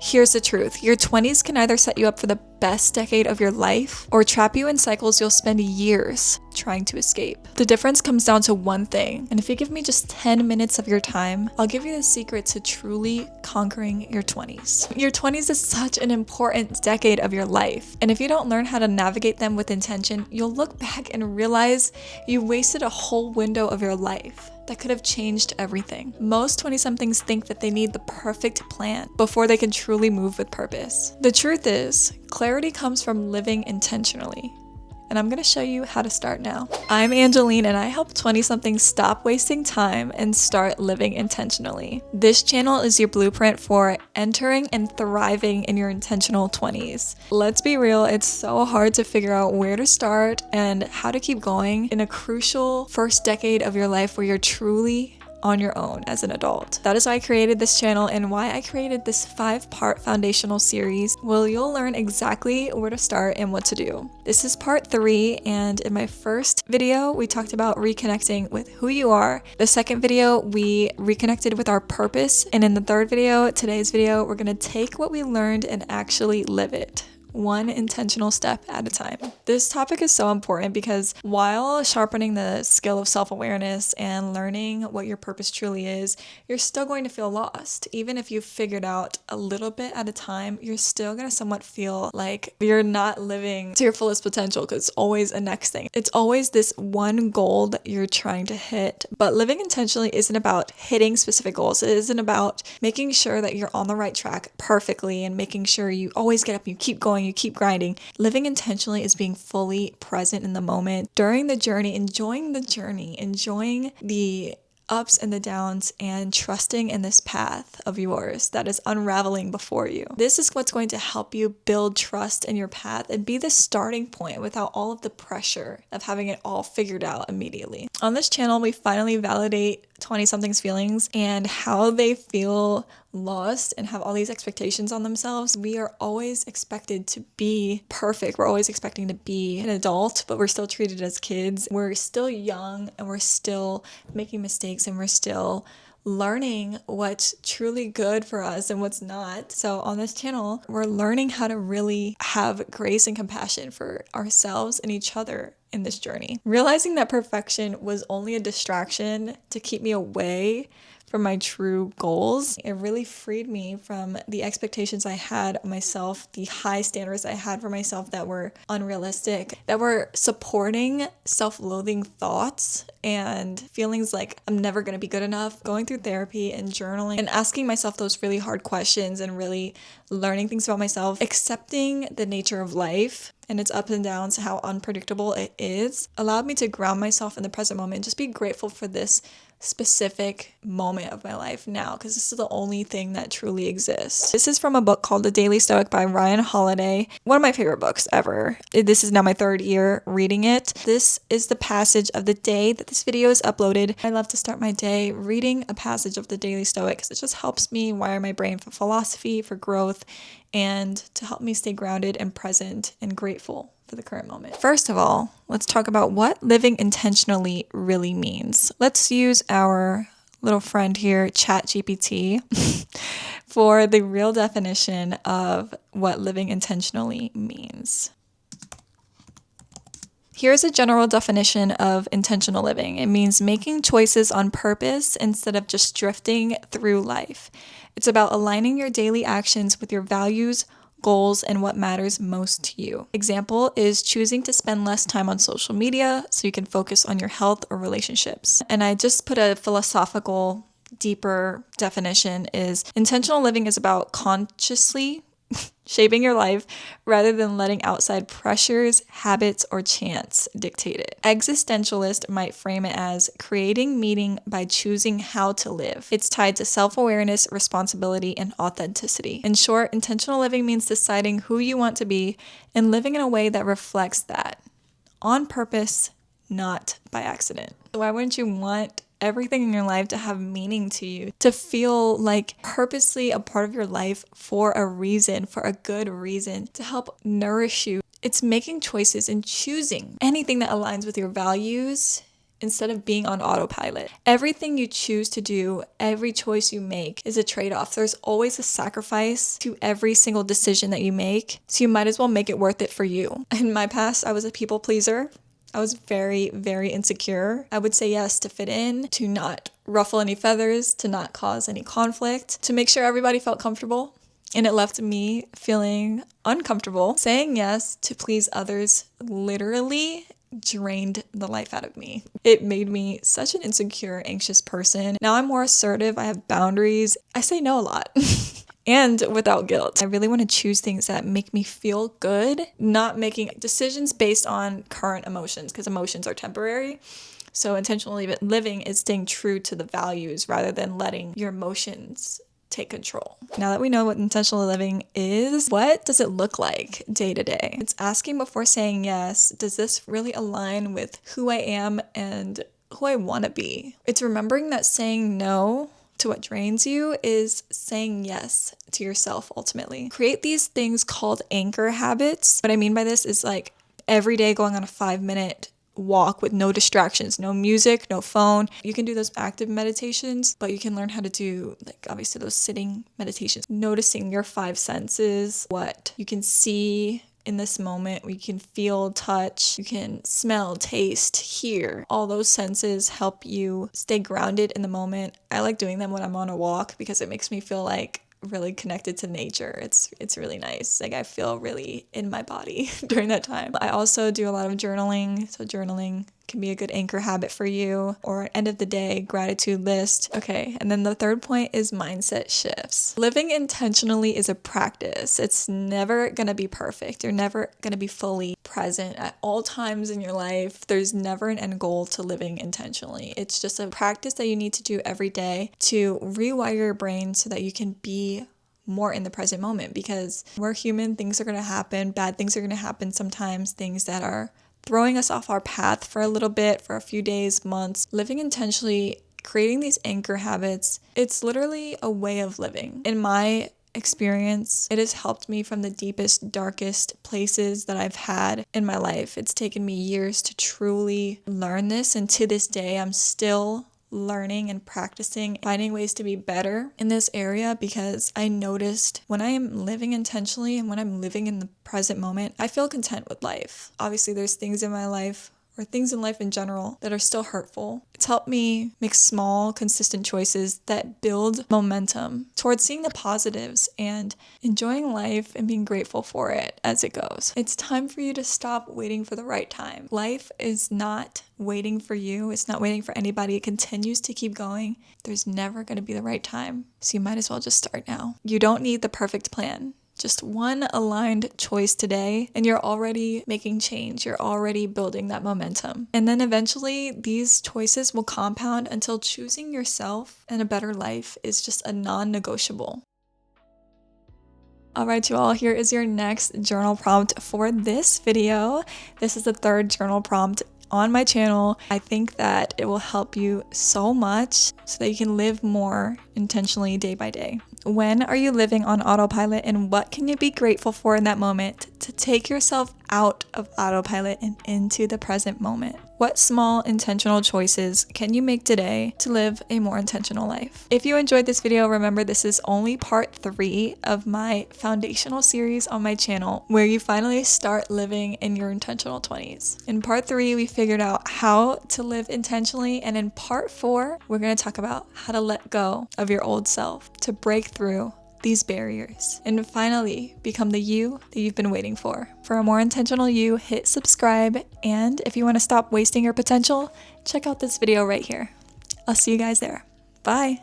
Here's the truth. Your 20s can either set you up for the best decade of your life or trap you in cycles you'll spend years trying to escape. The difference comes down to one thing, and if you give me just 10 minutes of your time, I'll give you the secret to truly conquering your 20s. Your 20s is such an important decade of your life, and if you don't learn how to navigate them with intention, you'll look back and realize you wasted a whole window of your life that could have changed everything. Most 20-somethings think that they need the perfect plan before they can truly move with purpose. The truth is, clarity comes from living intentionally. And I'm gonna show you how to start now. I'm Angelene, and I help 20-somethings stop wasting time and start living intentionally. This channel is your blueprint for entering and thriving in your intentional 20s. Let's be real, it's so hard to figure out where to start and how to keep going in a crucial first decade of your life where you're truly on your own as an adult. That is why I created this channel and why I created this 5-part foundational series where you'll learn exactly where to start and what to do. This is part 3, and in my first video we talked about reconnecting with who you are. The second video we reconnected with our purpose, and in the third video, today's video, we're gonna take what we learned and actually live it. One intentional step at a time. This topic is so important because while sharpening the skill of self-awareness and learning what your purpose truly is, you're still going to feel lost. Even if you've figured out a little bit at a time, you're still going to somewhat feel like you're not living to your fullest potential because it's always a next thing. It's always this one goal that you're trying to hit. But living intentionally isn't about hitting specific goals. It isn't about making sure that you're on the right track perfectly and making sure you always get up, you keep going, you keep grinding. Living intentionally is being fully present in the moment, during the journey, enjoying the ups and the downs, and trusting in this path of yours that is unraveling before you. This is what's going to help you build trust in your path and be the starting point without all of the pressure of having it all figured out immediately. On this channel, we finally validate 20-somethings feelings and how they feel lost and have all these expectations on themselves. We are always expected to be perfect. We're always expecting to be an adult, but we're still treated as kids. We're still young and we're still making mistakes and we're still learning what's truly good for us and what's not. So on this channel, we're learning how to really have grace and compassion for ourselves and each other in this journey. Realizing that perfection was only a distraction to keep me away from my true goals, it really freed me from the expectations I had of myself, the high standards I had for myself that were unrealistic, that were supporting self-loathing thoughts and feelings like I'm never going to be good enough. Going through therapy and journaling and asking myself those really hard questions and really learning things about myself, accepting the nature of life and its ups and downs, how unpredictable it is, allowed me to ground myself in the present moment and just be grateful for this specific moment of my life now, because this is the only thing that truly exists. This is from a book called The Daily Stoic by Ryan Holiday, one of my favorite books ever. This is now my 3rd year reading it. This is the passage of the day that this video is uploaded. I love to start my day reading a passage of the Daily Stoic because it just helps me wire my brain for philosophy, for growth, and to help me stay grounded and present and grateful for the current moment. First of all, let's talk about what living intentionally really means. Let's use our little friend here, ChatGPT, for the real definition of what living intentionally means. Here's a general definition of intentional living. It means making choices on purpose instead of just drifting through life. It's about aligning your daily actions with your values, goals, and what matters most to you. Example is choosing to spend less time on social media so you can focus on your health or relationships. And I just put a philosophical, deeper definition is intentional living is about consciously shaping your life rather than letting outside pressures, habits, or chance dictate it. Existentialist might frame it as creating meaning by choosing how to live. It's tied to self-awareness, responsibility, and authenticity. In short, intentional living means deciding who you want to be and living in a way that reflects that. On purpose, not by accident. Why wouldn't you want everything in your life to have meaning to you, to feel like purposely a part of your life for a reason, for a good reason, to help nourish you? It's making choices and choosing anything that aligns with your values instead of being on autopilot. Everything you choose to do, every choice you make is a trade-off. There's always a sacrifice to every single decision that you make, so you might as well make it worth it for you. In my past, I was a people pleaser. I was very, very insecure. I would say yes to fit in, to not ruffle any feathers, to not cause any conflict, to make sure everybody felt comfortable. And it left me feeling uncomfortable. Saying yes to please others literally drained the life out of me. It made me such an insecure, anxious person. Now I'm more assertive. I have boundaries. I say no a lot. And without guilt. I really want to choose things that make me feel good, not making decisions based on current emotions, because emotions are temporary. So intentionally living is staying true to the values rather than letting your emotions take control. Now that we know what intentional living is, what does it look like day to day? It's asking before saying yes, does this really align with who I am and who I want to be? It's remembering that saying no to what drains you is saying yes to yourself ultimately. Create these things called anchor habits. What I mean by this is like every day going on a 5-minute walk with no distractions, no music, no phone. You can do those active meditations, but you can learn how to do like obviously those sitting meditations. Noticing your 5 senses, what you can see in this moment, you can feel, touch, you can smell, taste, hear. All those senses help you stay grounded in the moment. I like doing them when I'm on a walk because it makes me feel like really connected to nature. It's really nice. Like I feel really in my body during that time. I also do a lot of journaling. So journaling can be a good anchor habit for you, or end of the day gratitude list. Okay, and then the third point is mindset shifts. Living intentionally is a practice. It's never gonna be perfect. You're never gonna be fully present at all times in your life. There's never an end goal to living intentionally. It's just a practice that you need to do every day to rewire your brain so that you can be more in the present moment, because we're human. Things are gonna happen. Bad things are gonna happen sometimes, things that are throwing us off our path for a little bit, for a few days, months. Living intentionally, creating these anchor habits, it's literally a way of living. In my experience, it has helped me from the deepest, darkest places that I've had in my life. It's taken me years to truly learn this, and to this day, I'm still learning and practicing, finding ways to be better in this area, because I noticed when I am living intentionally and when I'm living in the present moment, I feel content with life. Obviously, there's things in my life or things in life in general that are still hurtful. It's helped me make small, consistent choices that build momentum towards seeing the positives and enjoying life and being grateful for it as it goes. It's time for you to stop waiting for the right time. Life is not waiting for you. It's not waiting for anybody. It continues to keep going. There's never going to be the right time. So you might as well just start now. You don't need the perfect plan. Just one aligned choice today, and you're already making change. You're already building that momentum. And then eventually these choices will compound until choosing yourself and a better life is just a non-negotiable. All right, you all, here is your next journal prompt for this video. This is the third journal prompt on my channel. I think that it will help you so much so that you can live more intentionally day by day. When are you living on autopilot, and what can you be grateful for in that moment to take yourself out of autopilot and into the present moment? What small intentional choices can you make today to live a more intentional life? If you enjoyed this video, remember this is only part 3 of my foundational series on my channel, where you finally start living in your intentional 20s. In part 3, we figured out how to live intentionally, and in part 4, we're going to talk about how to let go of your old self to break through these barriers and finally become the you that you've been waiting for. For a more intentional you, hit subscribe, and if you want to stop wasting your potential, check out this video right here. I'll see you guys there. Bye.